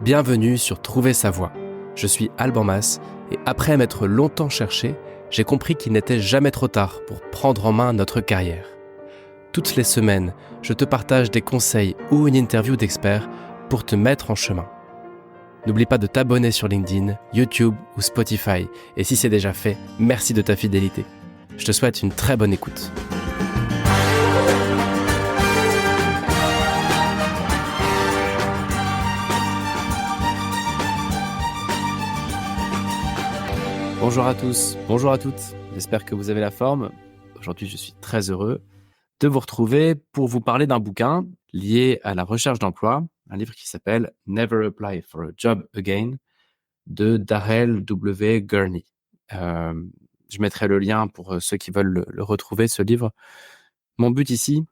Bienvenue sur Trouver sa voie. Je suis Alban Mas et après m'être longtemps cherché, j'ai compris qu'il n'était jamais trop tard pour prendre en main notre carrière. Toutes les semaines, je te partage des conseils ou une interview d'experts pour te mettre en chemin. N'oublie pas de t'abonner sur LinkedIn, YouTube ou Spotify. Et si c'est déjà fait, merci de ta fidélité. Je te souhaite une très bonne écoute. Bonjour à tous, bonjour à toutes. J'espère que vous avez la forme. Aujourd'hui, je suis très heureux de vous retrouver pour vous parler d'un bouquin lié à la recherche d'emploi, un livre qui s'appelle Never Apply for a Job Again de Darrell W. Gurney. Je mettrai le lien pour ceux qui veulent le retrouver, ce livre. Mon but ici,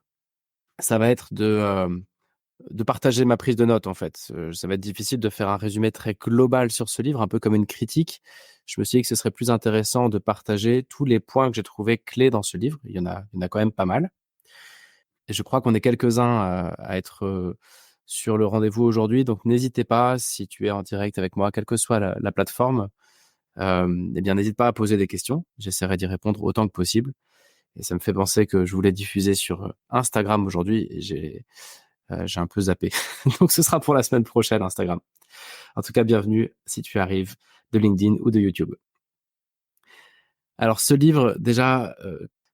ça va être de partager ma prise de notes, en fait. Ça va être difficile de faire un résumé très global sur ce livre, un peu comme une critique. Je me suis dit que ce serait plus intéressant de partager tous les points que j'ai trouvés clés dans ce livre. Il y en a quand même pas mal. Et je crois qu'on est quelques-uns à être sur le rendez-vous aujourd'hui. Donc, n'hésitez pas, si tu es en direct avec moi, quelle que soit la plateforme, eh bien, n'hésite pas à poser des questions. J'essaierai d'y répondre autant que possible. Et ça me fait penser que je voulais diffuser sur Instagram aujourd'hui et j'ai un peu zappé. Donc, ce sera pour la semaine prochaine, Instagram. En tout cas, bienvenue si tu arrives de LinkedIn ou de YouTube. Alors, ce livre, déjà,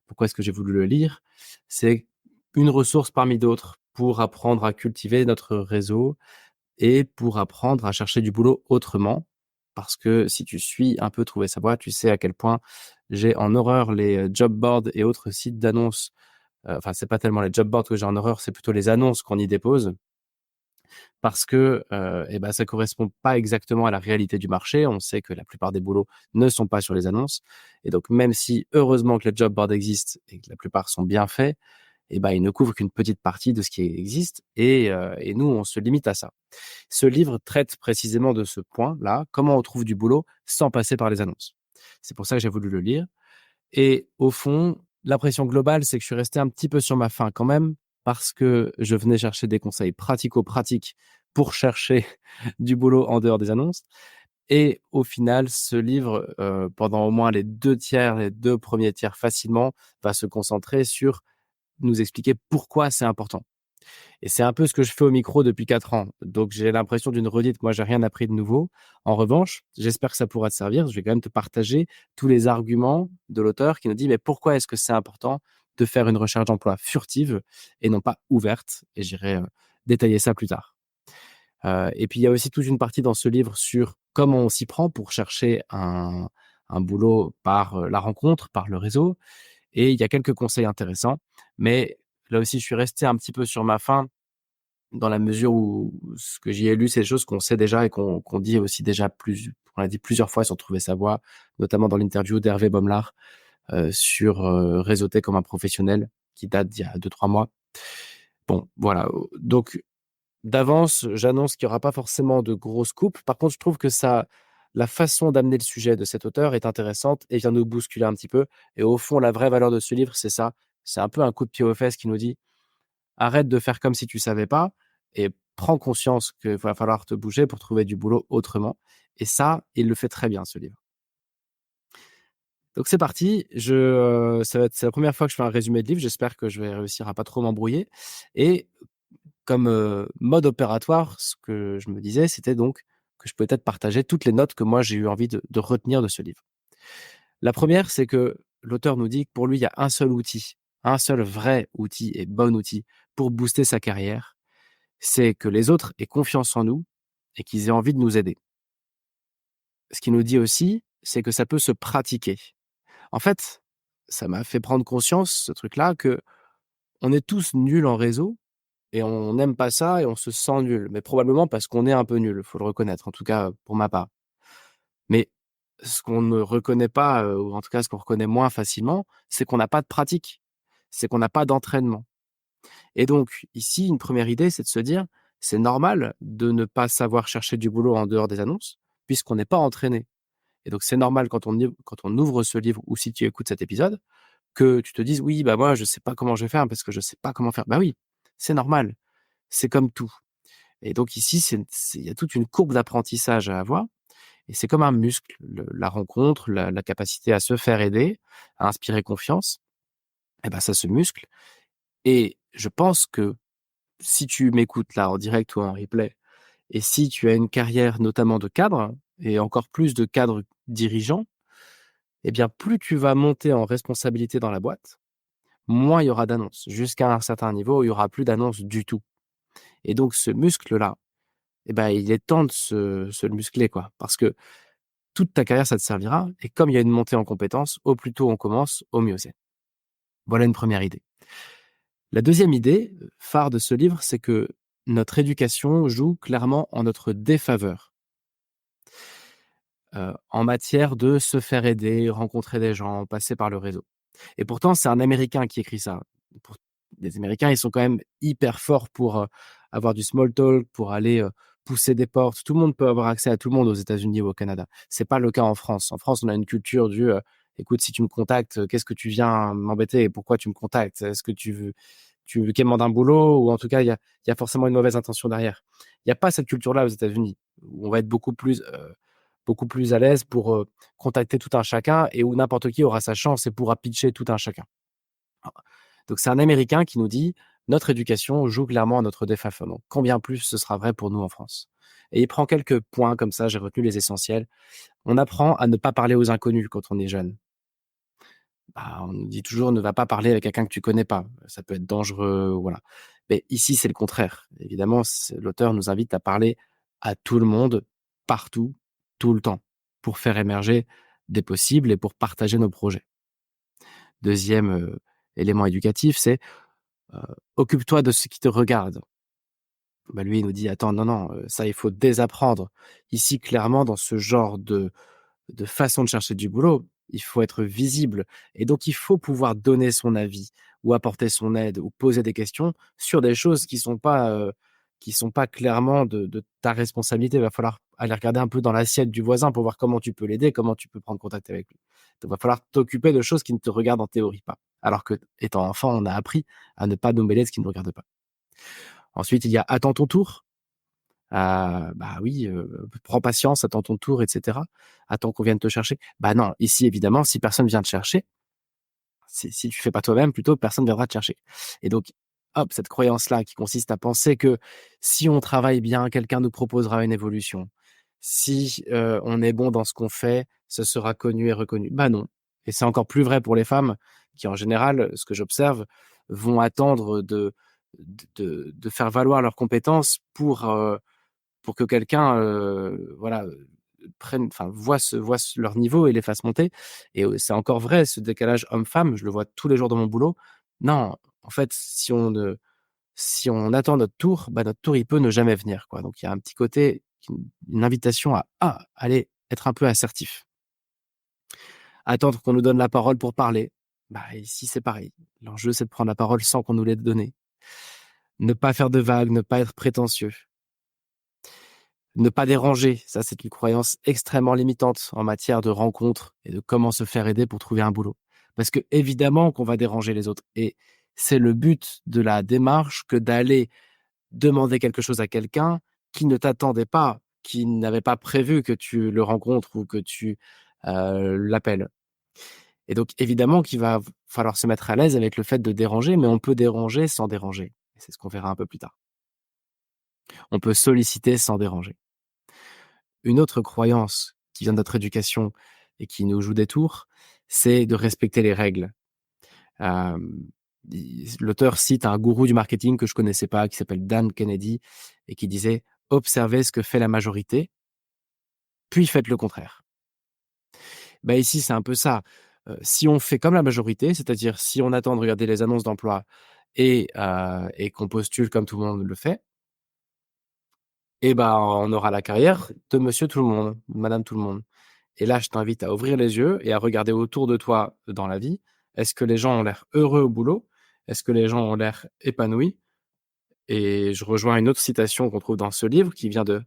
pourquoi est-ce que j'ai voulu le lire? C'est une ressource parmi d'autres pour apprendre à cultiver notre réseau et pour apprendre à chercher du boulot autrement. Parce que si tu suis un peu Trouver sa voie, tu sais à quel point j'ai en horreur les job boards et autres sites d'annonces. Enfin, c'est pas tellement les job boards que j'ai en horreur, c'est plutôt les annonces qu'on y dépose. Parce que ça correspond pas exactement à la réalité du marché. On sait que la plupart des boulots ne sont pas sur les annonces. Et donc, même si heureusement que les job boards existent et que la plupart sont bien faits, ils ne couvrent qu'une petite partie de ce qui existe. Et nous, on se limite à ça. Ce livre traite précisément de ce point-là, comment on trouve du boulot sans passer par les annonces. C'est pour ça que j'ai voulu le lire. Et au fond, l'impression globale, c'est que je suis resté un petit peu sur ma faim quand même, parce que je venais chercher des conseils pratico-pratiques pour chercher du boulot en dehors des annonces. Et au final, ce livre, pendant au moins les 2 premiers tiers facilement, va se concentrer sur nous expliquer pourquoi c'est important. Et c'est un peu ce que je fais au micro depuis 4 ans. Donc, j'ai l'impression d'une redite. Moi, j'ai rien appris de nouveau. En revanche, j'espère que ça pourra te servir. Je vais quand même te partager tous les arguments de l'auteur qui nous dit, mais pourquoi est-ce que c'est important de faire une recherche d'emploi furtive et non pas ouverte? Et j'irai détailler ça plus tard. Et puis, il y a aussi toute une partie dans ce livre sur comment on s'y prend pour chercher un boulot par la rencontre, par le réseau. Et il y a quelques conseils intéressants. Mais là aussi, je suis resté un petit peu sur ma faim dans la mesure où ce que j'y ai lu, c'est des choses qu'on sait déjà et qu'on dit aussi déjà on l'a dit plusieurs fois sur Trouver sa voie, notamment dans l'interview d'Hervé Bommelaar sur réseauter comme un professionnel qui date d'il y a 2-3 mois. Bon, voilà. Donc, d'avance, j'annonce qu'il n'y aura pas forcément de grosses coupes. Par contre, je trouve que la façon d'amener le sujet de cet auteur est intéressante et vient nous bousculer un petit peu. Et au fond, la vraie valeur de ce livre, c'est ça. C'est un peu un coup de pied aux fesses qui nous dit arrête de faire comme si tu savais pas et prends conscience qu'il va falloir te bouger pour trouver du boulot autrement. Et ça, il le fait très bien, ce livre. Donc c'est parti. C'est la première fois que je fais un résumé de livre. J'espère que je vais réussir à pas trop m'embrouiller. Et comme mode opératoire, ce que je me disais, c'était donc que je pouvais peut-être partager toutes les notes que moi j'ai eu envie de retenir de ce livre. La première, c'est que l'auteur nous dit que pour lui, il y a un seul outil, un seul vrai outil et bon outil pour booster sa carrière, c'est que les autres aient confiance en nous et qu'ils aient envie de nous aider. Ce qu'il nous dit aussi, c'est que ça peut se pratiquer. En fait, ça m'a fait prendre conscience, ce truc-là, que on est tous nuls en réseau et on n'aime pas ça et on se sent nul. Mais probablement parce qu'on est un peu nul, faut le reconnaître, en tout cas pour ma part. Mais ce qu'on ne reconnaît pas, ou en tout cas ce qu'on reconnaît moins facilement, c'est qu'on n'a pas de pratique, c'est qu'on n'a pas d'entraînement. Et donc ici, une première idée, c'est de se dire, c'est normal de ne pas savoir chercher du boulot en dehors des annonces, puisqu'on n'est pas entraîné. Et donc c'est normal quand on ouvre ce livre ou si tu écoutes cet épisode, que tu te dises: «Oui, moi je sais pas comment je vais faire parce que je sais pas comment faire». Bah oui, c'est normal, c'est comme tout. Et donc ici, il y a toute une courbe d'apprentissage à avoir et c'est comme un muscle, la rencontre, la capacité à se faire aider, à inspirer confiance, et ben ça se muscle et je pense que si tu m'écoutes là en direct ou en replay et si tu as une carrière notamment de cadre et encore plus de cadre dirigeant, eh bien plus tu vas monter en responsabilité dans la boîte, moins il y aura d'annonces. Jusqu'à un certain niveau, il y aura plus d'annonces du tout. Et donc ce muscle-là, eh ben, il est temps de se le muscler, quoi. Parce que toute ta carrière, ça te servira. Et comme il y a une montée en compétences, au plus tôt on commence, au mieux c'est. Voilà une première idée. La deuxième idée, phare de ce livre, c'est que notre éducation joue clairement en notre défaveur. En matière de se faire aider, rencontrer des gens, passer par le réseau. Et pourtant, c'est un Américain qui écrit ça. Pour les Américains, ils sont quand même hyper forts pour, avoir du small talk, pour aller, pousser des portes. Tout le monde peut avoir accès à tout le monde aux États-Unis ou au Canada. C'est pas le cas en France. En France, on a une culture du, «Écoute, si tu me contactes, qu'est-ce que tu viens m'embêter et pourquoi tu me contactes? Est-ce que tu veux quémander un boulot?» ou en tout cas, il y a forcément une mauvaise intention derrière. Il y a pas cette culture-là aux États-Unis, où on va être beaucoup plus à l'aise pour, contacter tout un chacun et où n'importe qui aura sa chance et pourra pitcher tout un chacun. Ah. Donc c'est un Américain qui nous dit: «Notre éducation joue clairement à notre défaveur, donc combien plus ce sera vrai pour nous en France?» Et il prend quelques points comme ça, j'ai retenu les essentiels. On apprend à ne pas parler aux inconnus quand on est jeune. Bah, on nous dit toujours: «Ne va pas parler avec quelqu'un que tu connais pas, ça peut être dangereux», voilà. Mais ici, c'est le contraire. Évidemment, l'auteur nous invite à parler à tout le monde, partout, tout le temps, pour faire émerger des possibles et pour partager nos projets. Deuxième élément éducatif, c'est Heu, occupe-toi de ce qui te regarde. Bah, lui, il nous dit: «Attends, non, non, ça, il faut désapprendre». Ici, clairement, dans ce genre de façon de chercher du boulot, il faut être visible et donc il faut pouvoir donner son avis ou apporter son aide ou poser des questions sur des choses qui sont pas clairement de ta responsabilité. Il va falloir aller regarder un peu dans l'assiette du voisin pour voir comment tu peux l'aider, comment tu peux prendre contact avec lui. Donc il va falloir t'occuper de choses qui ne te regardent en théorie pas. Alors que étant enfant, on a appris à ne pas nous mêler de ce qui ne nous regarde pas. Ensuite, il y a attends ton tour. Bah oui, prends patience, attends ton tour et cetera. Attends qu'on vienne te chercher. Bah non, ici évidemment, si personne vient te chercher, si tu fais pas toi-même plutôt, personne viendra te chercher. Et donc, hop, cette croyance-là qui consiste à penser que si on travaille bien, quelqu'un nous proposera une évolution. Si, on est bon dans ce qu'on fait, ce sera connu et reconnu. Bah non. Et c'est encore plus vrai pour les femmes qui, en général, ce que j'observe, vont attendre de faire valoir leurs compétences pour que quelqu'un, voilà, voit leur niveau et les fasse monter et c'est encore vrai ce décalage homme-femme, je le vois tous les jours dans mon boulot. Non, en fait, si on attend notre tour, bah, notre tour, il peut ne jamais venir, quoi. Donc il y a un petit côté, une invitation à allez, être un peu assertif. Attendre qu'on nous donne la parole pour parler. Bah, ici, c'est pareil. L'enjeu, c'est de prendre la parole sans qu'on nous l'ait donnée. Ne pas faire de vagues, ne pas être prétentieux. Ne pas déranger, ça c'est une croyance extrêmement limitante en matière de rencontres et de comment se faire aider pour trouver un boulot. Parce que évidemment qu'on va déranger les autres et c'est le but de la démarche que d'aller demander quelque chose à quelqu'un qui ne t'attendait pas, qui n'avait pas prévu que tu le rencontres ou que tu, l'appelles. Et donc évidemment qu'il va falloir se mettre à l'aise avec le fait de déranger, mais on peut déranger sans déranger. Et c'est ce qu'on verra un peu plus tard. On peut solliciter sans déranger. Une autre croyance qui vient de notre éducation et qui nous joue des tours, c'est de respecter les règles. Hem, i L'auteur cite un gourou du marketing que je connaissais pas, qui s'appelle Dan Kennedy et qui disait: «Observez ce que fait la majorité, puis faites le contraire». Bah, ici, c'est un peu ça. Si on fait comme la majorité, c'est-à-dire si on attend de regarder les annonces d'emploi et qu'on postule comme tout le monde le fait, et ben, on aura la carrière de monsieur tout le monde, madame tout le monde. Et là, je t'invite à ouvrir les yeux et à regarder autour de toi dans la vie. Est-ce que les gens ont l'air heureux au boulot? Est-ce que les gens ont l'air épanouis? Et je rejoins une autre citation qu'on trouve dans ce livre qui vient de,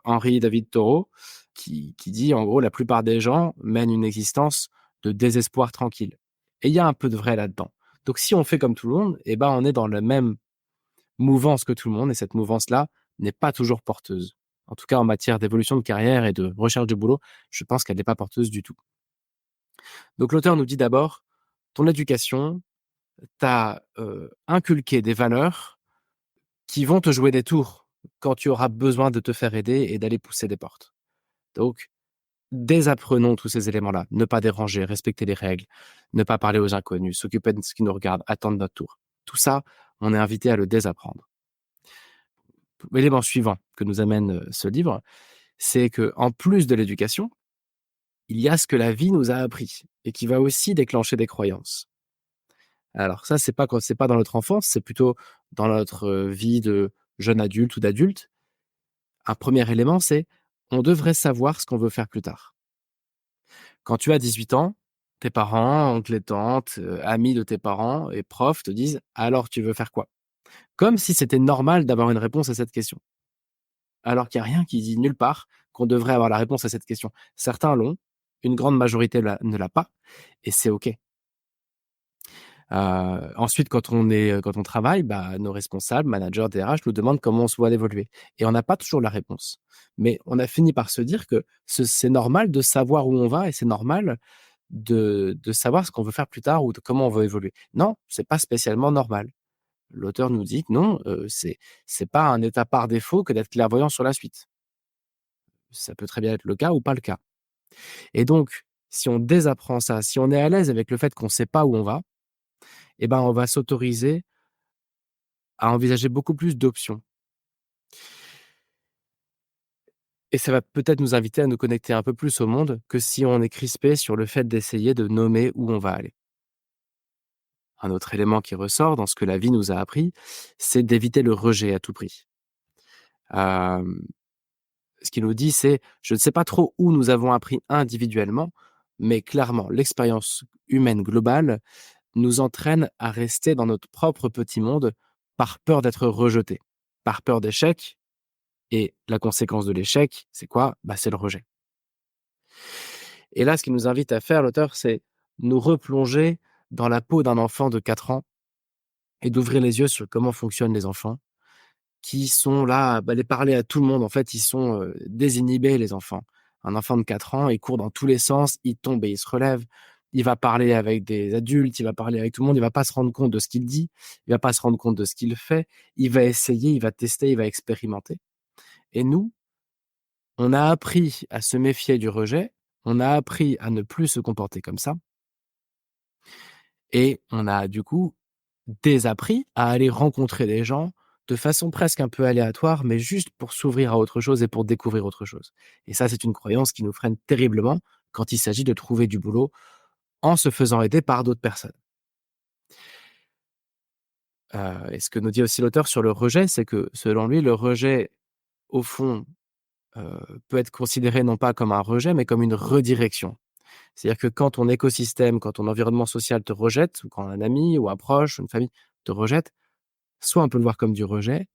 Henri David Thoreau qui dit en gros: «La plupart des gens mènent une existence de désespoir tranquille» et il y a un peu de vrai là-dedans. Donc si on fait comme tout le monde et ben, on est dans la même mouvance que tout le monde et cette mouvance-là, n'est pas toujours porteuse. En tout cas, en matière d'évolution de carrière et de recherche de boulot, je pense qu'elle n'est pas porteuse du tout. Donc l'auteur nous dit d'abord: «Ton éducation t'a, inculqué des valeurs qui vont te jouer des tours quand tu auras besoin de te faire aider et d'aller pousser des portes. Donc désapprenons tous ces éléments-là. Ne pas déranger, respecter les règles, ne pas parler aux inconnus, s'occuper de ce qui nous regarde, attendre notre tour. Tout ça, on est invité à le désapprendre. L'élément suivant que nous amène, ce livre, c'est qu'en plus de l'éducation, il y a ce que la vie nous a appris et qui va aussi déclencher des croyances. Alors ça, c'est pas dans notre enfance, c'est plutôt dans notre, vie de jeune adulte ou d'adulte. Un premier élément, c'est: on devrait savoir ce qu'on veut faire plus tard. Quand tu as 18 ans, tes parents, oncles et tantes, amis de tes parents et profs te disent: «Alors tu veux faire quoi?» Comme si c'était normal d'avoir une réponse à cette question. Alors qu'il y a rien qui dit nulle part qu'on devrait avoir la réponse à cette question. Certains l'ont, une grande majorité ne l'a pas et c'est OK. Ensuite quand on travaille, bah, nos responsables, managers, DRH nous demandent comment on se voit évoluer et on n'a pas toujours la réponse. Mais on a fini par se dire que c'est normal de savoir où on va et c'est normal de savoir ce qu'on veut faire plus tard ou de comment on veut évoluer. Non, c'est pas spécialement normal. L'auteur nous dit que non, c'est pas un état par défaut que d'être clairvoyant sur la suite. Ça peut très bien être le cas ou pas le cas. Et donc, si on désapprend ça, si on est à l'aise avec le fait qu'on sait pas où on va, et ben, on va s'autoriser à envisager beaucoup plus d'options. Et ça va peut-être nous inviter à nous connecter un peu plus au monde que si on est crispé sur le fait d'essayer de nommer où on va aller. Un autre élément qui ressort dans ce que la vie nous a appris, c'est d'éviter le rejet à tout prix. Hem, Ce qu'il nous dit, c'est: «Je ne sais pas trop où nous avons appris individuellement, mais clairement, l'expérience humaine globale nous entraîne à rester dans notre propre petit monde par peur d'être rejetés, par peur d'échec et la conséquence de l'échec, c'est quoi? Bah, c'est le rejet». Et là, ce qu'il nous invite à faire, l'auteur, c'est nous replonger dans la peau d'un enfant de 4 ans et d'ouvrir les yeux sur comment fonctionnent les enfants qui sont là, bah, les parler à tout le monde. En fait, ils sont, désinhibés les enfants. Un enfant de 4 ans, il court dans tous les sens, il tombe et il se relève. Il va parler avec des adultes, il va parler avec tout le monde, il va pas se rendre compte de ce qu'il dit, il va pas se rendre compte de ce qu'il fait. Il va essayer, il va tester, il va expérimenter. Et nous, on a appris à se méfier du rejet, on a appris à ne plus se comporter comme ça et on a du coup désappris à aller rencontrer des gens de façon presque un peu aléatoire, mais juste pour s'ouvrir à autre chose et pour découvrir autre chose. Et ça, c'est une croyance qui nous freine terriblement quand il s'agit de trouver du boulot en se faisant aider par d'autres personnes. Et ce que nous dit aussi l'auteur sur le rejet, c'est que selon lui, le rejet, au fond, heu, peut être considéré non pas comme un rejet, mais comme une redirection. C'est-à-dire que quand ton écosystème, quand ton environnement social te rejette ou quand un ami ou un proche, une famille te rejette, soit on peut le voir comme du rejet,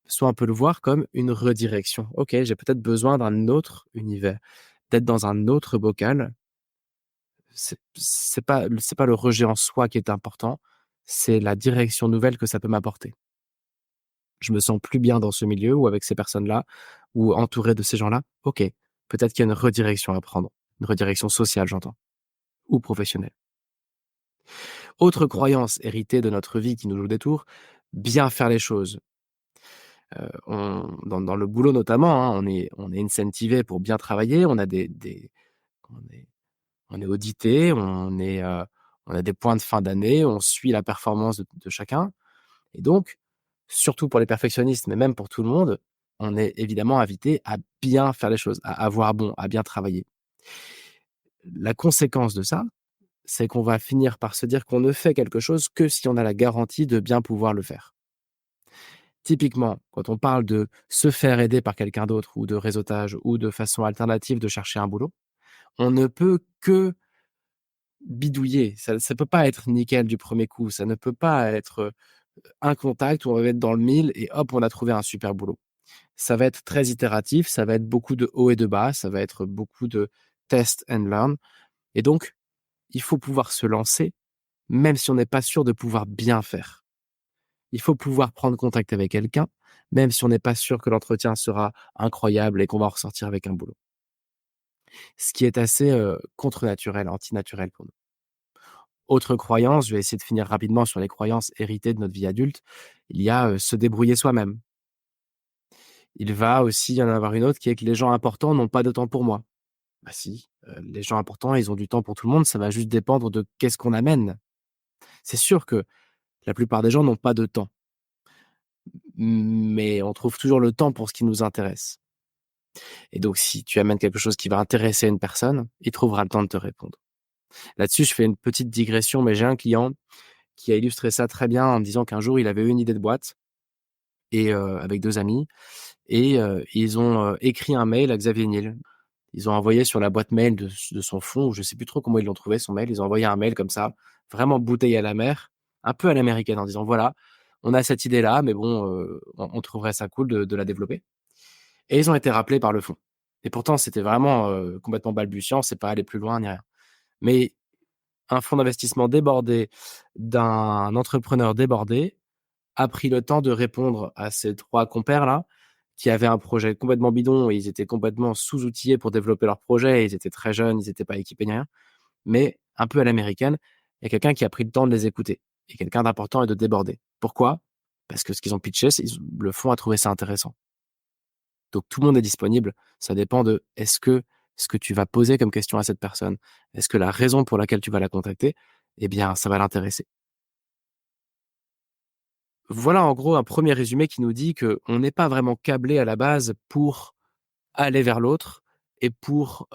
soit on peut le voir comme une redirection. OK, j'ai peut-être besoin d'un autre univers, d'être dans un autre bocal. C'est pas le rejet en soi qui est important, c'est la direction nouvelle que ça peut m'apporter. Je me sens plus bien dans ce milieu ou avec ces personnes-là ou entouré de ces gens-là. OK, peut-être qu'il y a une redirection à prendre, une redirection sociale, j'entends, ou professionnelle. Autre croyance héritée de notre vie qui nous joue des tours, bien faire les choses. On dans le boulot notamment, hein, on est incentivé pour bien travailler, on a des on est on est audité, on a des points de fin d'année, on suit la performance de chacun et donc, surtout pour les perfectionnistes, mais même pour tout le monde, on est évidemment invité à bien faire les choses, à avoir bon, à bien travailler. La conséquence de ça, c'est qu'on va finir par se dire qu'on ne fait quelque chose que si on a la garantie de bien pouvoir le faire. Typiquement, quand on parle de se faire aider par quelqu'un d'autre ou de réseautage ou de façon alternative de chercher un boulot, on ne peut que bidouiller. Ça peut pas être nickel du premier coup. Ça ne peut pas être, un contact où on va être dans le mille et hop, on a trouvé un super boulot. Ça va être très itératif, ça va être beaucoup de hauts et de bas, ça va être beaucoup de test and learn et donc il faut pouvoir se lancer, même si on n'est pas sûr de pouvoir bien faire. Il faut pouvoir prendre contact avec quelqu'un, même si on n'est pas sûr que l'entretien sera incroyable et qu'on va en ressortir avec un boulot. Ce qui est assez, contre-naturel, antinaturel pour nous. Autre croyance, je vais essayer de finir rapidement sur les croyances héritées de notre vie adulte. Il y a, se débrouiller soi-même. Il va aussi y en avoir une autre qui est que les gens importants n'ont pas de temps pour moi. Bah si, les gens importants, ils ont du temps pour tout le monde, ça va juste dépendre de qu'est-ce qu'on amène. C'est sûr que la plupart des gens n'ont pas de temps, mais on trouve toujours le temps pour ce qui nous intéresse et donc si tu amènes quelque chose qui va intéresser une personne, il trouvera le temps de te répondre. Là-dessus, je fais une petite digression, mais j'ai un client qui a illustré ça très bien en me disant qu'un jour, il avait eu une idée de boîte et avec 2 amis et ils ont, écrit un mail à Xavier Niel. Ils ont envoyé sur la boîte mail de son fonds, je sais plus trop comment ils l'ont trouvé son mail. Ils ont envoyé un mail comme ça, vraiment bouteille à la mer, un peu à l'américaine en disant: «Voilà, on a cette idée-là, mais bon, on trouverait ça cool de la développer» et ils ont été rappelés par le fonds et pourtant c'était vraiment, complètement balbutiant, c'est pas allé plus loin ni rien. Mais un fonds d'investissement débordé d'un entrepreneur débordé a pris le temps de répondre à ces 3 compères-là, qui avaient un projet complètement bidon et ils étaient complètement sous-outillés pour développer leur projet. Ils étaient très jeunes, ils étaient pas équipés ni rien, mais un peu à l'américaine. Il y a quelqu'un qui a pris le temps de les écouter et quelqu'un d'important et de débordé. Pourquoi? Parce que ce qu'ils ont pitché, c'est le fonds a trouvé ça intéressant. Donc tout le monde est disponible. Ça dépend de est-ce que ce que tu vas poser comme question à cette personne, est-ce que la raison pour laquelle tu vas la contacter, eh bien, ça va l'intéresser. Voilà en gros un premier résumé qui nous dit qu'on n'est pas vraiment câblé à la base pour aller vers l'autre et pour,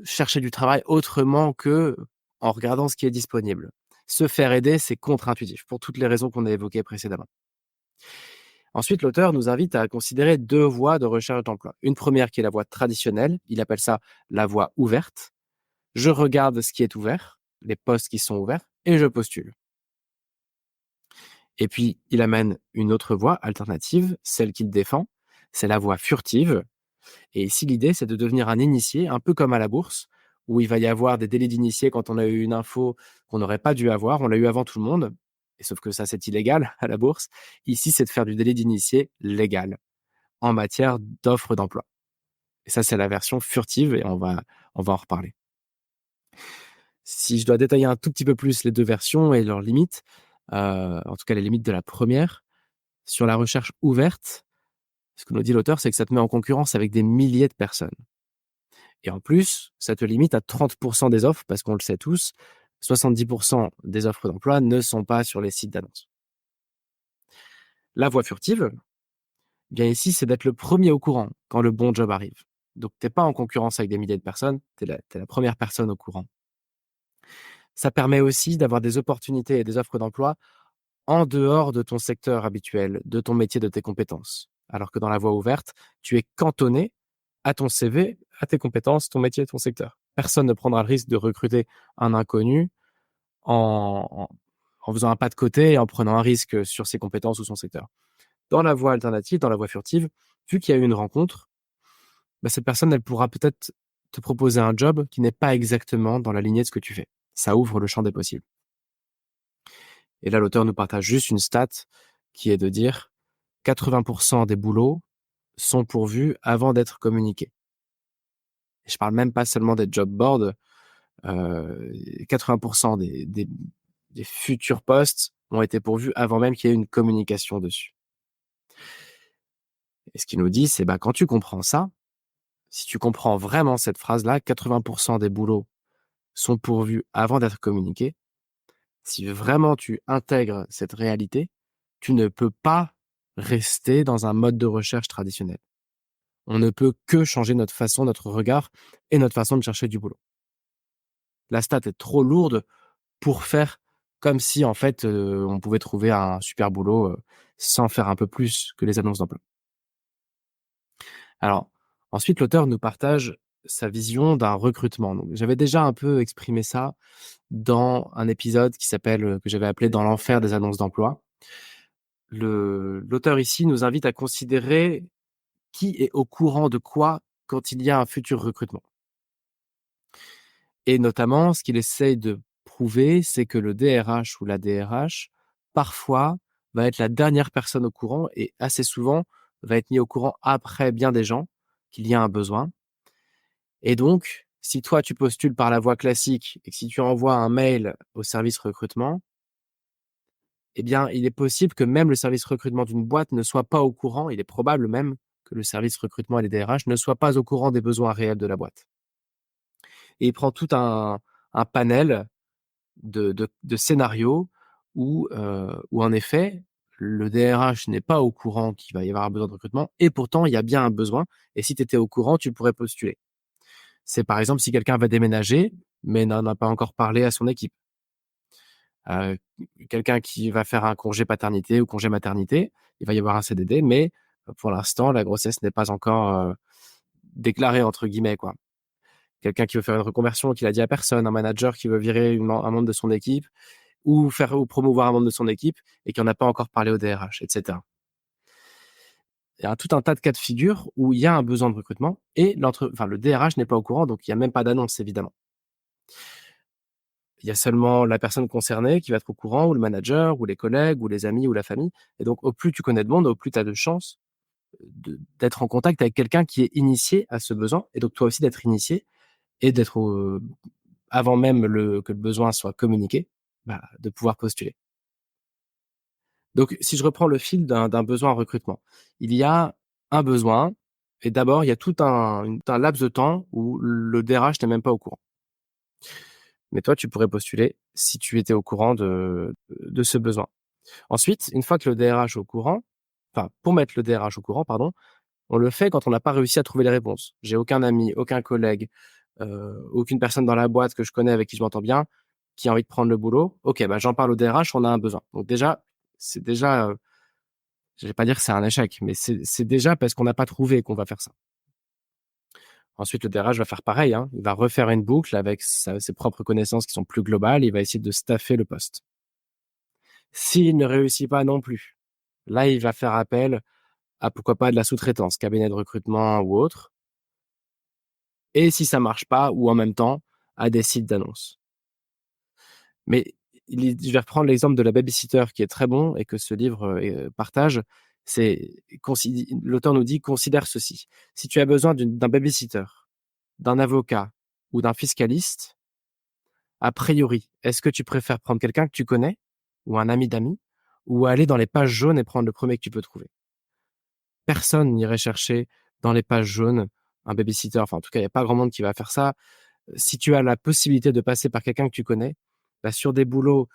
chercher du travail autrement qu'en regardant ce qui est disponible. Se faire aider, c'est contre-intuitif pour toutes les raisons qu'on a évoquées précédemment. Ensuite, l'auteur nous invite à considérer 2 voies de recherche d'emploi. Une première qui est la voie traditionnelle, il appelle ça la voie ouverte. Je regarde ce qui est ouvert, les postes qui sont ouverts et je postule. Et puis, il amène une autre voie alternative, celle qu'il défend, c'est la voie furtive. Et ici, l'idée, c'est de devenir un initié, un peu comme à la bourse, où il va y avoir des délits d'initié quand on a eu une info qu'on n'aurait pas dû avoir. On l'a eu avant tout le monde, et sauf que ça, c'est illégal à la bourse. Ici, c'est de faire du délit d'initié légal en matière d'offre d'emploi. Et ça, c'est la version furtive, et on va en reparler. Si je dois détailler un tout petit peu plus les 2 versions et leurs limites, en tout cas les limites de la première, sur la recherche ouverte, ce que nous dit l'auteur, c'est que ça te met en concurrence avec des milliers de personnes. Et en plus, ça te limite à 30 des offres parce qu'on le sait tous, 70 des offres d'emploi ne sont pas sur les sites d'annonces. La voie furtive, bien ici, c'est d'être le premier au courant quand le bon job arrive. Donc tu es pas en concurrence avec des milliers de personnes, tu es la première personne au courant. Ça permet aussi d'avoir des opportunités et des offres d'emploi en dehors de ton secteur habituel, de ton métier, de tes compétences. Alors que dans la voie ouverte, tu es cantonné à ton CV, à tes compétences, ton métier, ton secteur. Personne ne prendra le risque de recruter un inconnu en, en, en faisant un pas de côté et en prenant un risque sur ses compétences ou son secteur. Dans la voie alternative, dans la voie furtive, vu qu'il y a eu une rencontre, bah, cette personne, elle pourra peut-être te proposer un job qui n'est pas exactement dans la lignée de ce que tu fais. Ça ouvre le champ des possibles. Et là, l'auteur nous partage juste une stat qui est de dire 80% des boulots sont pourvus avant d'être communiqués. Et je parle même pas seulement des job boards, 80% des futurs postes ont été pourvus avant même qu'il y ait une communication dessus. Et ce qu'il nous dit, c'est bah, quand tu comprends ça, si tu comprends vraiment cette phrase-là, 80% des boulots sont pourvus avant d'être communiqués. Si vraiment tu intègres cette réalité, tu ne peux pas rester dans un mode de recherche traditionnel. On ne peut que changer notre façon, notre regard et notre façon de chercher du boulot. La stat est trop lourde pour faire comme si, en fait, on pouvait trouver un super boulot, sans faire un peu plus que les annonces d'emploi. Alors, ensuite, l'auteur nous partage sa vision d'un recrutement. Donc, j'avais déjà un peu exprimé ça dans un épisode qui s'appelle, que j'avais appelé «Dans l'enfer des annonces d'emploi». L'auteur ici nous invite à considérer qui est au courant de quoi quand il y a un futur recrutement. Et notamment, ce qu'il essaye de prouver, c'est que le DRH ou la DRH, parfois, va être la dernière personne au courant et assez souvent va être mis au courant après bien des gens qu'il y a un besoin. Et donc, si toi tu postules par la voie classique et que si tu envoies un mail au service recrutement, eh bien, il est possible que même le service recrutement d'une boîte ne soit pas au courant, il est probable même que le service recrutement et les DRH ne soient pas au courant des besoins réels de la boîte. Et il prend tout un panel de scénarios où en effet, le DRH n'est pas au courant qu'il va y avoir un besoin de recrutement et pourtant il y a bien un besoin et si tu étais au courant, tu pourrais postuler. C'est par exemple si quelqu'un va déménager, mais n'en a pas encore parlé à son équipe. Heu, Quelqu'un qui va faire un congé paternité ou congé maternité, il va y avoir un CDD, mais pour l'instant, la grossesse n'est pas encore, «déclarée» entre guillemets, quoi. Quelqu'un qui veut faire une reconversion, qui l'a dit à personne, un manager qui veut virer un membre de son équipe ou promouvoir un membre de son équipe et qui en a pas encore parlé au DRH et cetera. Il y a tout un tas de cas de figure où il y a un besoin de recrutement et le DRH n'est pas au courant, donc il y a même pas d'annonce évidemment. Il y a seulement la personne concernée qui va être au courant ou le manager ou les collègues ou les amis ou la famille et donc au plus tu connais de monde, au plus tu as de chances d'être en contact avec quelqu'un qui est initié à ce besoin et donc toi aussi d'être initié et d'être avant même que le besoin soit communiqué, bah, de pouvoir postuler. Donc si je reprends le fil d'un besoin en recrutement, il y a un besoin et d'abord il y a un laps de temps où le DRH n'est même pas au courant. Mais toi, tu pourrais postuler si tu étais au courant de ce besoin. Ensuite, une fois que le DRH est au courant, enfin, pour mettre le DRH au courant, pardon, on le fait quand on n'a pas réussi à trouver les réponses. J'ai aucun ami, aucun collègue, aucune personne dans la boîte que je connais avec qui je m'entends bien, qui a envie de prendre le boulot. OK, bah, j'en parle au DRH, on a un besoin. Donc déjà, c'est déjà, je vais pas dire que c'est un échec, mais c'est déjà parce qu'on n'a pas trouvé qu'on va faire ça. Ensuite, le DRH va faire pareil, hein. Il va refaire une boucle avec ses propres connaissances qui sont plus globales. Il va essayer de staffer le poste. S'il ne réussit pas non plus, là, il va faire appel à pourquoi pas de la sous-traitance, cabinet de recrutement ou autre. Et si ça marche pas, ou en même temps, à des sites d'annonces. Mais je vais reprendre l'exemple de la baby-sitter qui est très bon et que ce livre partage. L'auteur nous dit considère ceci. Si tu as besoin d'un baby-sitter, d'un avocat ou d'un fiscaliste, a priori, est-ce que tu préfères prendre quelqu'un que tu connais ou un ami d'amis ou aller dans les pages jaunes et prendre le premier que tu peux trouver? Personne n'irait chercher dans les pages jaunes un baby-sitter. Enfin, en tout cas, il y a pas grand monde qui va faire ça. Si tu as la possibilité de passer par quelqu'un que tu connais, bah, sur des boulots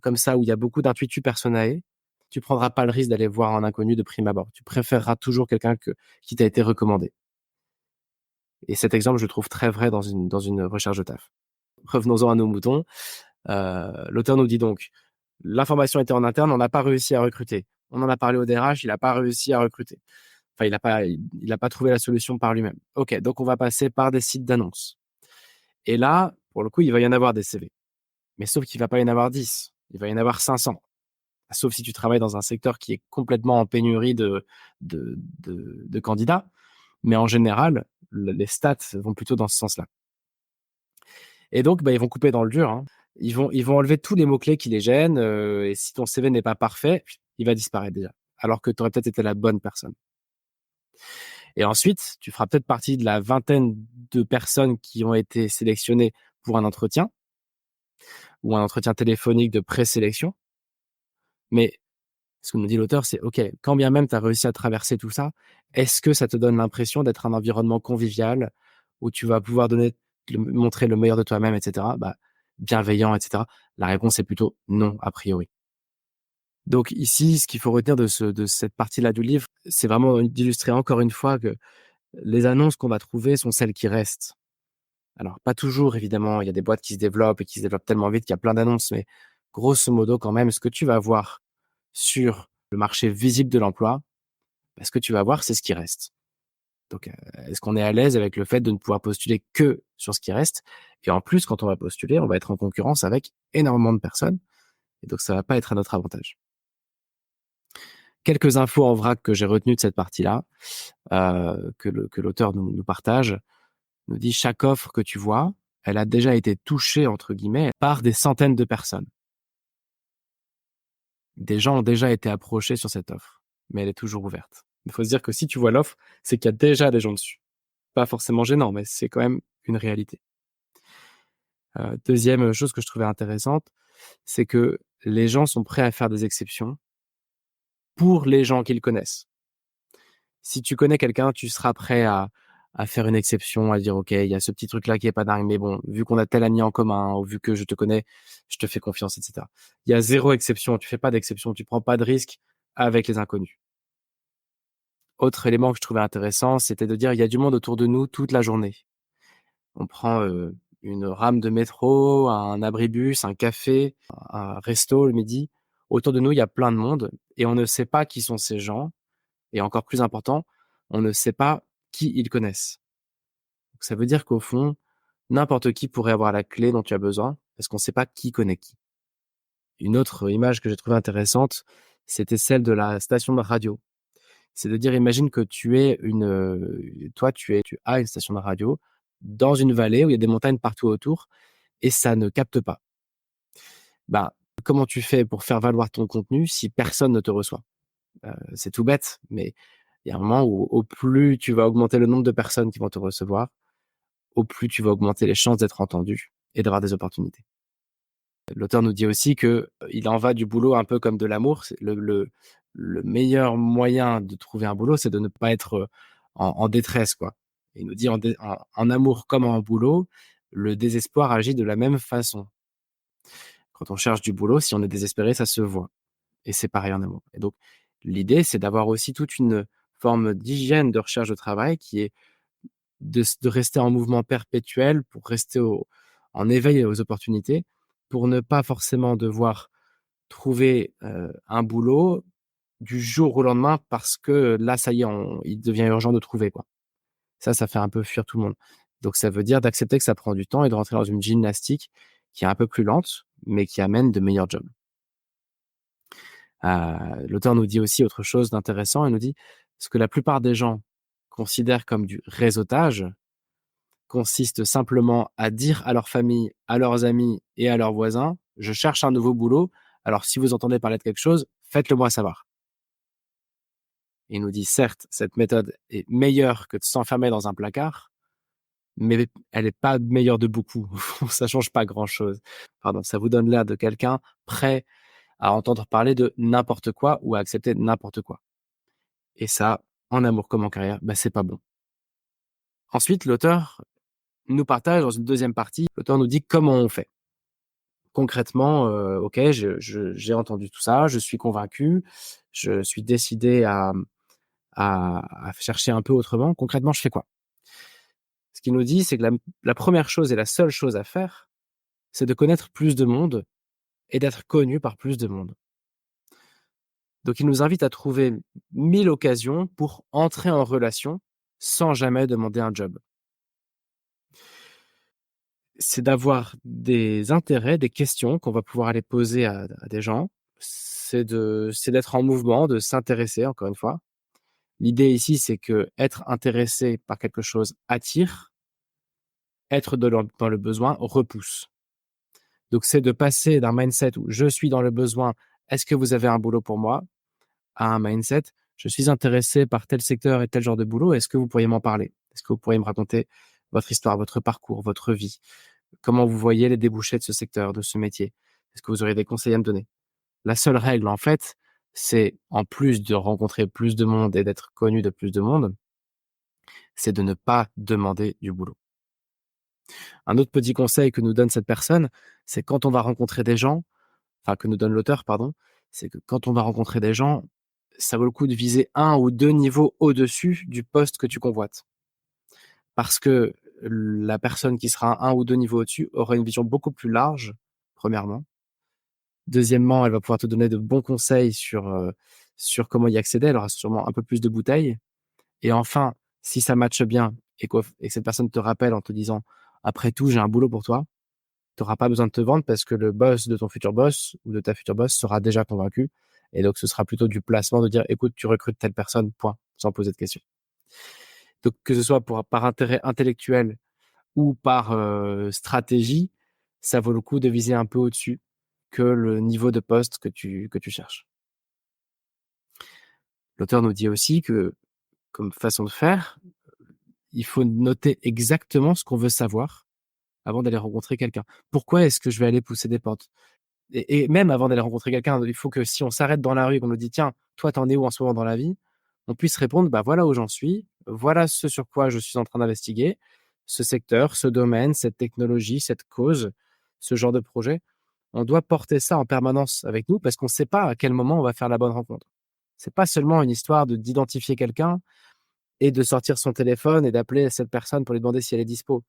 comme ça où il y a beaucoup d'intuitu personae, tu prendras pas le risque d'aller voir un inconnu de prime abord. Tu préféreras toujours quelqu'un qui t'a été recommandé. Et cet exemple, je le trouve très vrai dans une recherche de taf. Revenons-en à nos moutons. L'auteur nous dit donc: «L'information était en interne, on n'a pas réussi à recruter. On en a parlé au DRH, il a pas réussi à recruter. Enfin, il a pas trouvé la solution par lui-même. OK, donc on va passer par des sites d'annonces». Et là, pour le coup, il va y en avoir des CV. Mais sauf qu'il va pas y en avoir 10, il va y en avoir 500. Sauf si tu travailles dans un secteur qui est complètement en pénurie de candidats. Mais en général, les stats vont plutôt dans ce sens-là. Et donc, bah, ils vont couper dans le dur, hein. Ils vont enlever tous les mots-clés qui les gênent, et si ton CV n'est pas parfait, il va disparaître déjà, alors que tu aurais peut-être été la bonne personne. Et ensuite, tu feras peut-être partie de la vingtaine de personnes qui ont été sélectionnées pour un entretien ou un entretien téléphonique de présélection. Mais ce que nous dit l'auteur, c'est OK, quand bien même tu as réussi à traverser tout ça, est-ce que ça te donne l'impression d'être un environnement convivial où tu vas pouvoir montrer le meilleur de toi-même et cetera, bah, bienveillant et cetera? La réponse est plutôt non, a priori. Donc ici, ce qu'il faut retenir de cette partie-là du livre, c'est vraiment d'illustrer encore une fois que les annonces qu'on va trouver sont celles qui restent. Alors pas toujours évidemment, il y a des boîtes qui se développent et qui se développent tellement vite qu'il y a plein d'annonces, mais grosso modo quand même, ce que tu vas voir sur le marché visible de l'emploi, bah, ce que tu vas voir, c'est ce qui reste. Donc, est-ce qu'on est à l'aise avec le fait de ne pouvoir postuler que sur ce qui reste? Et en plus, quand on va postuler, on va être en concurrence avec énormément de personnes et donc ça va pas être à notre avantage. Quelques infos en vrac que j'ai retenues de cette partie-là, que l'auteur nous partage, nous dit: «Chaque offre que tu vois, elle a déjà été "touchée" entre guillemets par des centaines de personnes». Des gens ont déjà été approchés sur cette offre, mais elle est toujours ouverte. Il faut se dire que si tu vois l'offre, c'est qu'il y a déjà des gens dessus. Pas forcément gênant, mais c'est quand même une réalité. 2e chose que je trouvais intéressante, c'est que les gens sont prêts à faire des exceptions pour les gens qu'ils connaissent. Si tu connais quelqu'un, tu seras prêt à faire une exception, à dire: «OK, il y a ce petit truc-là qui est pas dingue, mais bon, vu qu'on a tel ami en commun ou vu que je te connais, je te fais confiance» et cetera. Il y a 0 exception, tu fais pas d'exception, tu prends pas de risque avec les inconnus. Autre élément que je trouvais intéressant, c'était de dire: «Il y a du monde autour de nous toute la journée». On prend, une rame de métro, un abribus, un café, un resto le midi. Autour de nous, il y a plein de monde et on ne sait pas qui sont ces gens et encore plus important, on ne sait pas qui ils connaissent. Donc ça veut dire qu'au fond, n'importe qui pourrait avoir la clé dont tu as besoin parce qu'on ne sait pas qui connaît qui. Une autre image que j'ai trouvée intéressante, c'était celle de la station de radio. C'est de dire, imagine que tu es toi, tu as une station de radio dans une vallée où il y a des montagnes partout autour et ça ne capte pas. Bah, comment tu fais pour faire valoir ton contenu si personne ne te reçoit? C'est tout bête, mais il y a un moment où au plus tu vas augmenter le nombre de personnes qui vont te recevoir, au plus tu vas augmenter les chances d'être entendu et d'avoir des opportunités. L'auteur nous dit aussi que, il en va du boulot un peu comme de l'amour. C'est le meilleur moyen de trouver un boulot, c'est de ne pas être, en détresse, quoi. Il nous dit: «En amour comme en boulot, le désespoir agit de la même façon». Quand on cherche du boulot, si on est désespéré, ça se voit et c'est pareil en amour et donc l'idée, c'est d'avoir aussi toute une forme d'hygiène de recherche de travail qui est de rester en mouvement perpétuel pour rester en éveil aux opportunités, pour ne pas forcément devoir trouver, un boulot du jour au lendemain parce que là, ça y est, il devient urgent de trouver, quoi. Ça fait un peu fuir tout le monde. Donc ça veut dire d'accepter que ça prend du temps et de rentrer dans une gymnastique qui est un peu plus lente, mais qui amène de meilleurs jobs. L'auteur nous dit aussi autre chose d'intéressant. Il nous dit: «Ce que la plupart des gens considèrent comme du réseautage consiste simplement à dire à leur famille, à leurs amis et à leurs voisins: "Je cherche un nouveau boulot, alors si vous entendez parler de quelque chose, faites-le moi savoir"». Il nous dit: «Certes, cette méthode est meilleure que de s'enfermer dans un placard, mais elle est pas meilleure de beaucoup. Ça change pas grand-chose. Pardon, ça vous donne l'air de quelqu'un prêt à entendre parler de n'importe quoi ou à accepter n'importe quoi et ça, en amour comme en carrière, bah, c'est pas bon». Ensuite, l'auteur nous partage dans une 2e partie, l'auteur nous dit comment on fait. Concrètement, OK, j'ai entendu tout ça, je suis convaincu, je suis décidé à chercher un peu autrement. Concrètement, je fais quoi? Ce qu'il nous dit, c'est que la 1re chose et la seule chose à faire, c'est de connaître plus de monde et d'être connu par plus de monde. Donc il nous invite à trouver 1000 occasions pour entrer en relation sans jamais demander un job. C'est d'avoir des intérêts, des questions qu'on va pouvoir aller poser à des gens. C'est d'être en mouvement, de s'intéresser encore une fois. L'idée ici, c'est qu'être intéressé par quelque chose attire, être dans le besoin repousse. Donc c'est de passer d'un mindset où je suis dans le besoin, est-ce que vous avez un boulot pour moi? À un mindset, je suis intéressé par tel secteur et tel genre de boulot, est-ce que vous pourriez m'en parler? Est-ce que vous pourriez me raconter votre histoire, votre parcours, votre vie? Comment vous voyez les débouchés de ce secteur, de ce métier? Est-ce que vous auriez des conseils à me donner? La seule règle, en fait, c'est en plus de rencontrer plus de monde et d'être connu de plus de monde, c'est de ne pas demander du boulot. Un autre petit conseil que nous donne cette personne, c'est quand on va rencontrer des gens, enfin que nous donne l'auteur, pardon, c'est que quand on va rencontrer des gens, ça vaut le coup de viser 1 ou 2 niveaux au-dessus du poste que tu convoites. Parce que la personne qui sera 1 ou 2 niveaux au-dessus aura une vision beaucoup plus large, premièrement. Deuxièmement, elle va pouvoir te donner de bons conseils sur comment y accéder. Elle aura sûrement un peu plus de bouteilles et enfin, si ça matche bien et que cette personne te rappelle en te disant: «Après tout, j'ai un boulot pour toi», tu auras pas besoin de te vendre parce que le boss de ton futur boss ou de ta future boss sera déjà convaincu et donc ce sera plutôt du placement de dire: «Écoute, tu recrutes telle personne, point», sans poser de questions. Donc que ce soit par intérêt intellectuel ou par, stratégie, ça vaut le coup de viser un peu au-dessus que le niveau de poste que tu cherches. L'auteur nous dit aussi que, comme façon de faire, il faut noter exactement ce qu'on veut savoir avant d'aller rencontrer quelqu'un. Pourquoi est-ce que je vais aller pousser des portes? Et même avant d'aller rencontrer quelqu'un, il faut que si on s'arrête dans la rue et qu'on nous dit: «Tiens, toi, t'en es où en ce moment dans la vie?» on puisse répondre: «Bah, voilà où j'en suis, voilà ce sur quoi je suis en train d'investiguer, ce secteur, ce domaine, cette technologie, cette cause, ce genre de projet». On doit porter ça en permanence avec nous parce qu'on ne sait pas à quel moment on va faire la bonne rencontre. C'est pas seulement une histoire d'identifier quelqu'un et de sortir son téléphone et d'appeler cette personne pour lui demander si elle est dispo.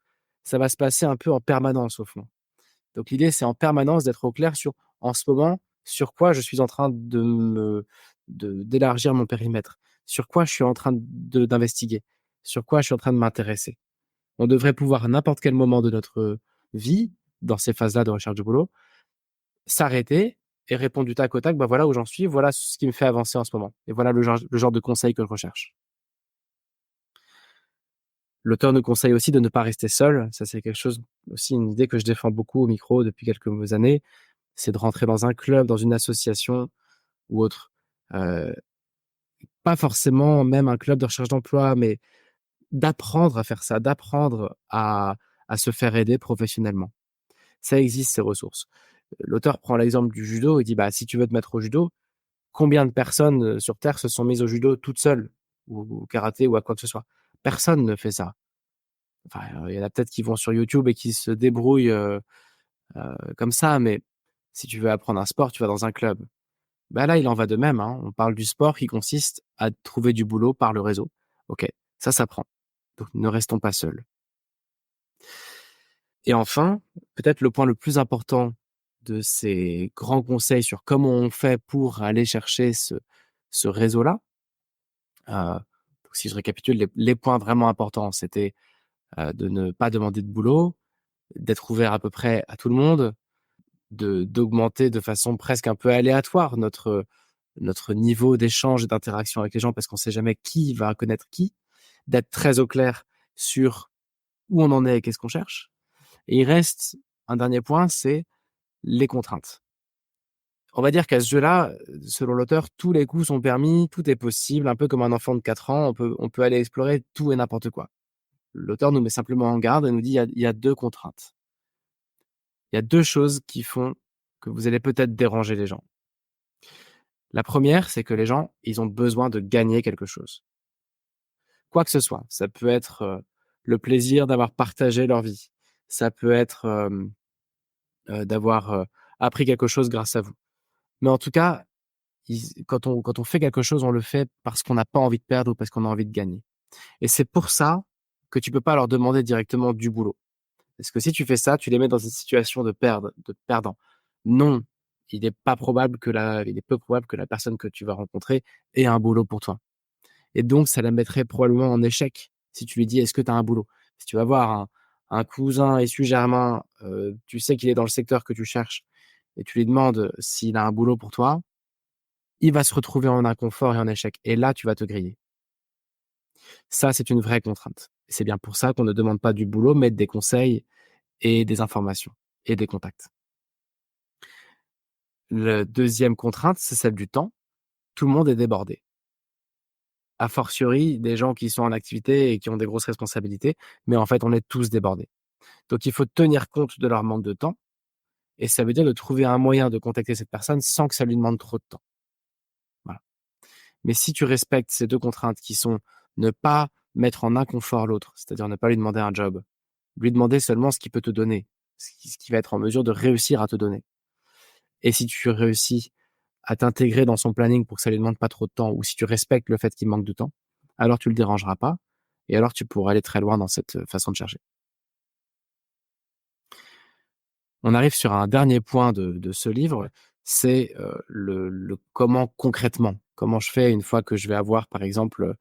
Ça va se passer un peu en permanence au fond. Donc l'idée, c'est en permanence d'être au clair sur, en ce moment, sur quoi je suis en train d'élargir mon périmètre, sur quoi je suis en train d'investiguer, sur quoi je suis en train de m'intéresser. On devrait pouvoir, à n'importe quel moment de notre vie, dans ces phases-là de recherche de boulot, s'arrêter et répondre du tac au tac, bah voilà où j'en suis, voilà ce qui me fait avancer en ce moment. Et voilà le genre de conseils que je recherche. L'auteur nous conseille aussi de ne pas rester seul. Ça, c'est quelque chose, aussi une idée que je défends beaucoup au micro depuis quelques années. C'est de rentrer dans un club, dans une association ou autre. Heu, Pas forcément même un club de recherche d'emploi, mais d'apprendre à faire ça, d'apprendre à se faire aider professionnellement. Ça existe ces ressources. L'auteur prend l'exemple du judo, il dit: «Bah, si tu veux te mettre au judo, combien de personnes, sur terre se sont mises au judo toutes seules ou au karaté ou à quoi que ce soit?» Personne ne fait ça. Enfin, il y en a peut-être qui vont sur YouTube et qui se débrouillent, comme ça, mais si tu veux apprendre un sport, tu vas dans un club. Bah, là, il en va de même, hein. On parle du sport qui consiste à trouver du boulot par le réseau. OK, ça s'apprend. Donc ne restons pas seuls. Et enfin, peut-être le point le plus important de ces grands conseils sur comment on fait pour aller chercher ce réseau-là, donc si je récapitule les points vraiment importants, c'était, de ne pas demander de boulot, d'être ouvert à peu près à tout le monde, d'augmenter de façon presque un peu aléatoire notre niveau d'échange et d'interaction avec les gens parce qu'on sait jamais qui va connaître qui, d'être très au clair sur où on en est et qu'est-ce qu'on cherche. Et il reste un dernier point, c'est les contraintes. On va dire qu'à ce jeu-là, selon l'auteur, tous les coups sont permis, tout est possible, un peu comme un enfant de 4 ans, on peut aller explorer tout et n'importe quoi. L'auteur nous met simplement en garde et nous dit: «Il y a 2 contraintes. Il y a 2 choses qui font que vous allez peut-être déranger les gens. La première, c'est que les gens, ils ont besoin de gagner quelque chose. Quoi que ce soit. Ça peut être, le plaisir d'avoir partagé leur vie. Ça peut être, d'avoir, appris quelque chose grâce à vous. Mais en tout cas, quand on fait quelque chose, on le fait parce qu'on n'a pas envie de perdre ou parce qu'on a envie de gagner. Et c'est pour ça que tu peux pas leur demander directement du boulot. Parce que si tu fais ça, tu les mets dans une situation de perdant. Non, il est peu probable que la personne que tu vas rencontrer ait un boulot pour toi. Et donc ça la mettrait probablement en échec si tu lui dis: «Est-ce que tu as un boulot?» Si tu vas voir un cousin issu germain, tu sais qu'il est dans le secteur que tu cherches et tu lui demandes s'il a un boulot pour toi, il va se retrouver en inconfort et en échec et là, tu vas te griller. Ça, c'est une vraie contrainte. C'est bien pour ça qu'on ne demande pas du boulot, mais des conseils et des informations et des contacts. Le deuxième contrainte, c'est celle du temps. Tout le monde est débordé. A fortiori, des gens qui sont en activité et qui ont des grosses responsabilités, mais en fait, on est tous débordés. Donc il faut tenir compte de leur manque de temps et ça veut dire de trouver un moyen de contacter cette personne sans que ça lui demande trop de temps. Voilà. Mais si tu respectes ces 2 contraintes qui sont ne pas mettre en inconfort l'autre, c'est-à-dire ne pas lui demander un job, lui demander seulement ce qu'il peut te donner, ce qui va être en mesure de réussir à te donner. Et si tu réussis à t'intégrer dans son planning pour que ça lui demande pas trop de temps ou si tu respectes le fait qu'il manque de temps, alors tu le dérangeras pas et alors tu pourras aller très loin dans cette, façon de chercher. On arrive sur un dernier point de ce livre, c'est, le comment concrètement. Comment je fais une fois que je vais avoir, par exemple,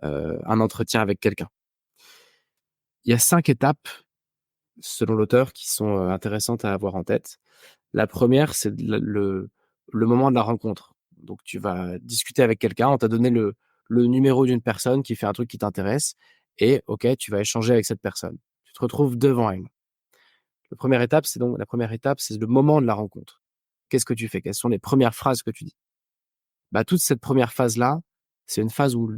un entretien avec quelqu'un. Il y a 5 étapes, selon l'auteur, qui sont, intéressantes à avoir en tête. La première, c'est le moment de la rencontre. Donc tu vas discuter avec quelqu'un, on t'a donné le numéro d'une personne qui fait un truc qui t'intéresse et OK, tu vas échanger avec cette personne. Tu te retrouves devant elle. La première étape, c'est le moment de la rencontre. qu'est-ce que tu fais? Quelles sont les premières phrases que tu dis? Bah, toute cette première phase-là, c'est une phase où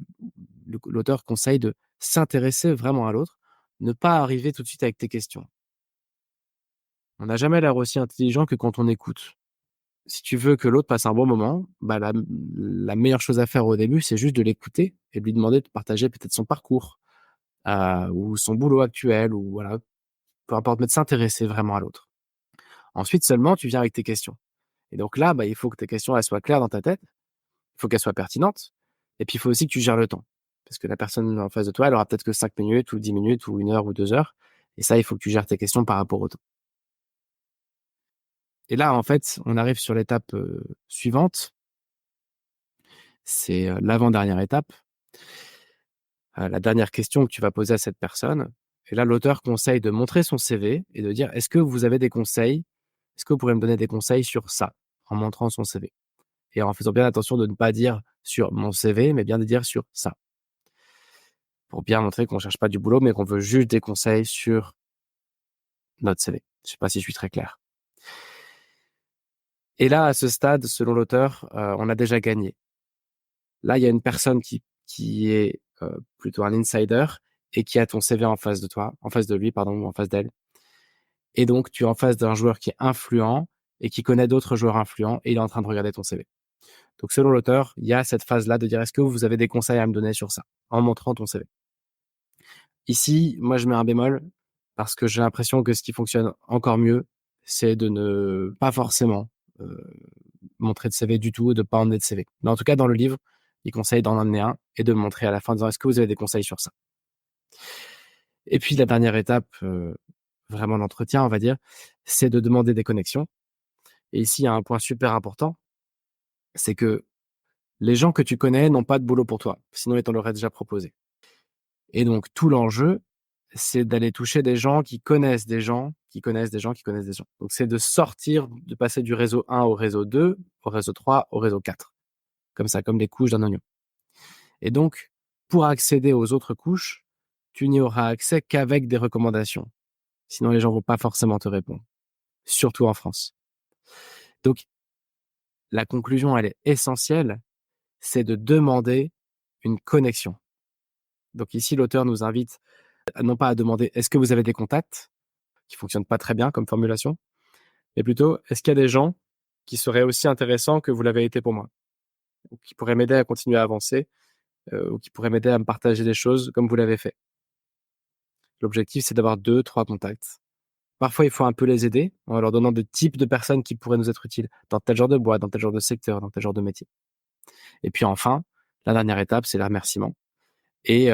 l'auteur conseille de s'intéresser vraiment à l'autre, ne pas arriver tout de suite avec tes questions. On n'a jamais l'air aussi intelligent que quand on écoute. Si tu veux que l'autre passe un bon moment, bah, la meilleure chose à faire au début, c'est juste de l'écouter et de lui demander de partager peut-être son parcours, ou son boulot actuel ou voilà, peu importe, mais de s'intéresser vraiment à l'autre. Ensuite seulement, tu viens avec tes questions et donc là, bah, il faut que tes questions, elles soient claires dans ta tête, il faut qu'elles soient pertinentes et puis il faut aussi que tu gères le temps. Parce que la personne en face de toi, elle aura peut-être que 5 minutes ou 10 minutes ou 1 heure ou 2 heures et ça, il faut que tu gères tes questions par rapport au temps. Et là, en fait, on arrive sur l'étape, suivante, c'est, l'avant-dernière étape, la dernière question que tu vas poser à cette personne et là, l'auteur conseille de montrer son CV et de dire: «Est-ce que vous avez des conseils? Est-ce que vous pourriez me donner des conseils sur ça?» en montrant son CV et en faisant bien attention de ne pas dire: «Sur mon CV», mais bien de dire: «Sur ça». Pour bien montrer qu'on cherche pas du boulot, mais qu'on veut juste des conseils sur notre CV. Je sais pas si je suis très clair. Et là, à ce stade, selon l'auteur, on a déjà gagné. Là, il y a une personne qui est, plutôt un insider et qui a ton CV en face de toi, en face de lui pardon, ou en face d'elle et donc tu es en face d'un joueur qui est influent et qui connaît d'autres joueurs influents et il est en train de regarder ton CV. Donc selon l'auteur, il y a cette phase-là de dire: «Est-ce que vous avez des conseils à me donner sur ça?» en montrant ton CV. Ici, moi, je mets un bémol parce que j'ai l'impression que ce qui fonctionne encore mieux, c'est de ne pas forcément, heu, montrer de CV du tout et de pas emmener de CV. Mais en tout cas, dans le livre, il conseille d'en emmener un et de le montrer à la fin en disant: «Est-ce que vous avez des conseils sur ça?» Et puis la dernière étape, vraiment l'entretien, on va dire, c'est de demander des connexions et ici, il y a un point super important, c'est que les gens que tu connais n'ont pas de boulot pour toi, sinon ils t'en l'auraient déjà proposé. Et donc tout l'enjeu, c'est d'aller toucher des gens qui connaissent des gens, qui connaissent des gens, qui connaissent des gens. Donc c'est de sortir, de passer du réseau 1 au réseau 2, au réseau 3, au réseau 4. Comme ça, comme les couches d'un oignon. Et donc, pour accéder aux autres couches, tu n'y auras accès qu'avec des recommandations. Sinon, les gens vont pas forcément te répondre, surtout en France. Donc, la conclusion, elle est essentielle, c'est de demander une connexion. Donc ici, l'auteur nous invite non pas à demander: «Est-ce que vous avez des contacts?» qui fonctionne pas très bien comme formulation, mais plutôt: «Est-ce qu'il y a des gens qui seraient aussi intéressants que vous l'avez été pour moi? Ou qui pourraient m'aider à continuer à avancer, ou qui pourraient m'aider à me partager des choses comme vous l'avez fait?» L'objectif, c'est d'avoir 2, 3 contacts. Parfois, il faut un peu les aider en leur donnant des types de personnes qui pourraient nous être utiles dans tel genre de boîte, dans tel genre de secteur, dans tel genre de métier. Et puis enfin, la dernière étape, c'est les remerciements et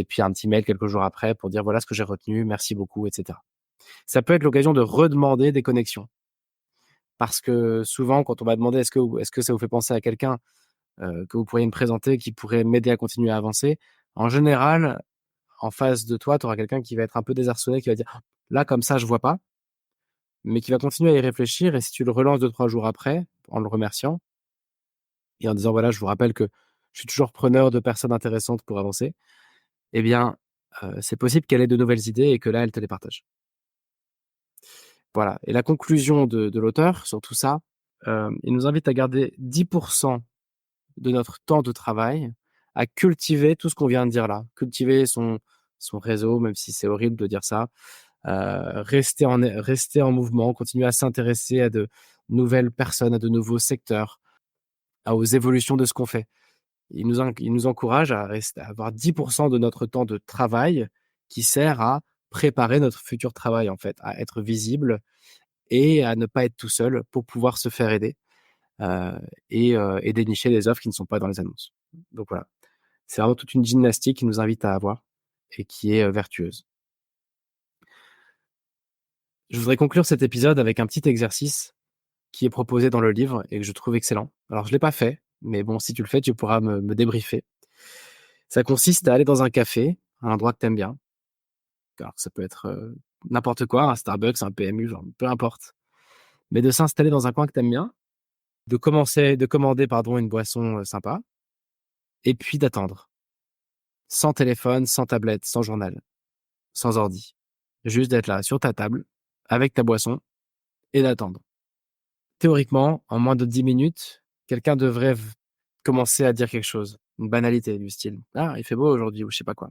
puis un petit mail quelques jours après pour dire: «Voilà ce que j'ai retenu, merci beaucoup» et cetera. Ça peut être l'occasion de redemander des connexions. Parce que souvent, quand on va demander: «Est-ce que ça vous fait penser à quelqu'un, que vous pourriez me présenter, qui pourrait m'aider à continuer à avancer?» en général, en face de toi, tu auras quelqu'un qui va être un peu désarçonné, qui va dire: «Ah, «Là, comme ça, je vois pas», mais qui va continuer à y réfléchir et si tu le relances 2, 3 jours après, en le remerciant et en disant: «Voilà, je vous rappelle que je suis toujours preneur de personnes intéressantes pour avancer», eh bien, c'est possible qu'elle ait de nouvelles idées et que là, elle te les partage. Voilà et la conclusion de l'auteur sur tout ça, il nous invite à garder 10 de notre temps de travail à cultiver tout ce qu'on vient de dire là. Cultiver son réseau, même si c'est horrible de dire ça, rester en mouvement, continuer à s'intéresser à de nouvelles personnes, à de nouveaux secteurs, aux évolutions de ce qu'on fait. Il nous encourage à avoir 10 de notre temps de travail qui sert à préparer notre futur travail, en fait, à être visible et à ne pas être tout seul pour pouvoir se faire aider, heu et dénicher des offres qui ne sont pas dans les annonces. Donc voilà, c'est vraiment toute une gymnastique qui nous invite à avoir et qui est, vertueuse. Je voudrais conclure cet épisode avec un petit exercice qui est proposé dans le livre et que je trouve excellent. Alors je l'ai pas fait, mais bon, si tu le fais, tu pourras me débriefer. Ça consiste à aller dans un café, à un endroit que tu aimes bien. Alors ça peut être, n'importe quoi, un Starbucks, un PMU, genre peu importe. Mais de s'installer dans un coin que tu aimes bien, de commander pardon, une boisson, sympa et puis d'attendre. Sans téléphone, sans tablette, sans journal, sans ordi. Juste d'être là sur ta table, avec ta boisson et d'attendre. théoriquement, en moins de 10 minutes, quelqu'un devrait commencer à dire quelque chose, une banalité du style: «Ah, il fait beau aujourd'hui» ou je sais pas quoi.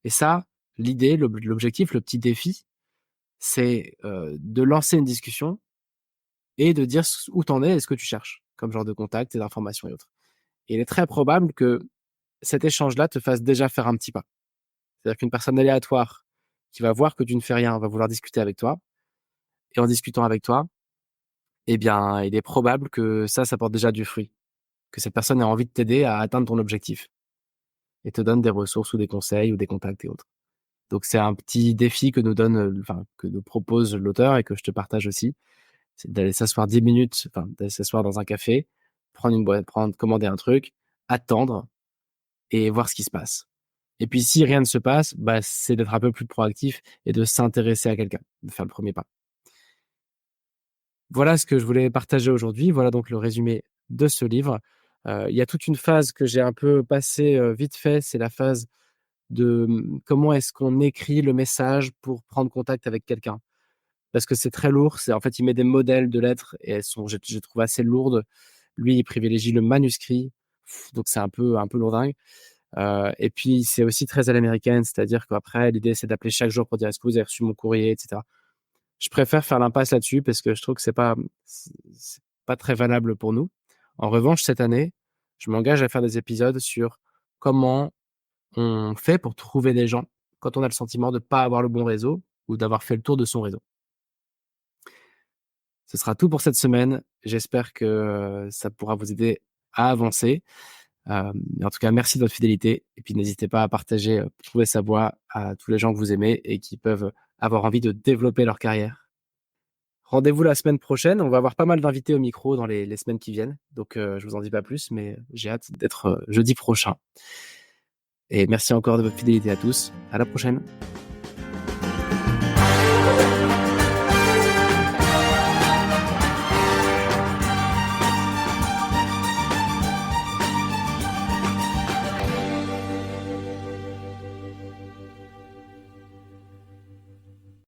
Et ça, l'idée, l'objectif, le petit défi, c'est, de lancer une discussion et de dire où t'en es et ce que tu cherches comme genre de contact et d'informations et autres. Et il est très probable que cet échange-là te fasse déjà faire un petit pas. C'est-à-dire qu'une personne aléatoire qui va voir que tu ne fais rien, va vouloir discuter avec toi et en discutant avec toi, eh bien, il est probable que ça porte déjà du fruit, que cette personne ait envie de t'aider à atteindre ton objectif et te donne des ressources ou des conseils ou des contacts et autres. Donc c'est un petit défi que nous donne, enfin, que nous propose l'auteur et que je te partage aussi. C'est d'aller s'asseoir 10 minutes, enfin, d'aller s'asseoir dans un café, commander un truc, attendre et voir ce qui se passe. Et puis si rien ne se passe, bah, c'est d'être un peu plus proactif et de s'intéresser à quelqu'un, de faire le premier pas. Voilà ce que je voulais partager aujourd'hui. Voilà donc le résumé de ce livre. Il y a toute une phase que j'ai un peu passée, vite fait, c'est la phase de, comment est-ce qu'on écrit le message pour prendre contact avec quelqu'un? Parce que c'est très lourd, c'est en fait, il met des modèles de lettres et elles sont je trouve assez lourdes. Lui, il privilégie le manuscrit, donc c'est un peu lourdingue. Et puis c'est aussi très à l'américaine, c'est-à-dire qu'après l'idée, c'est d'appeler chaque jour pour dire: «Est-ce que vous avez reçu mon courrier?» et cetera. Je préfère faire l'impasse là-dessus parce que je trouve que c'est pas très valable pour nous. En revanche, cette année, je m'engage à faire des épisodes sur comment on fait pour trouver des gens quand on a le sentiment de pas avoir le bon réseau ou d'avoir fait le tour de son réseau. Ce sera tout pour cette semaine. J'espère que, ça pourra vous aider à avancer. En tout cas, merci de votre fidélité et puis n'hésitez pas à partager, Trouver sa voie à tous les gens que vous aimez et qui peuvent avoir envie de développer leur carrière. Rendez-vous la semaine prochaine. On va avoir pas mal d'invités au micro dans les semaines qui viennent. Donc, je vous en dis pas plus, mais j'ai hâte d'être, jeudi prochain et merci encore de votre fidélité à tous. À la prochaine.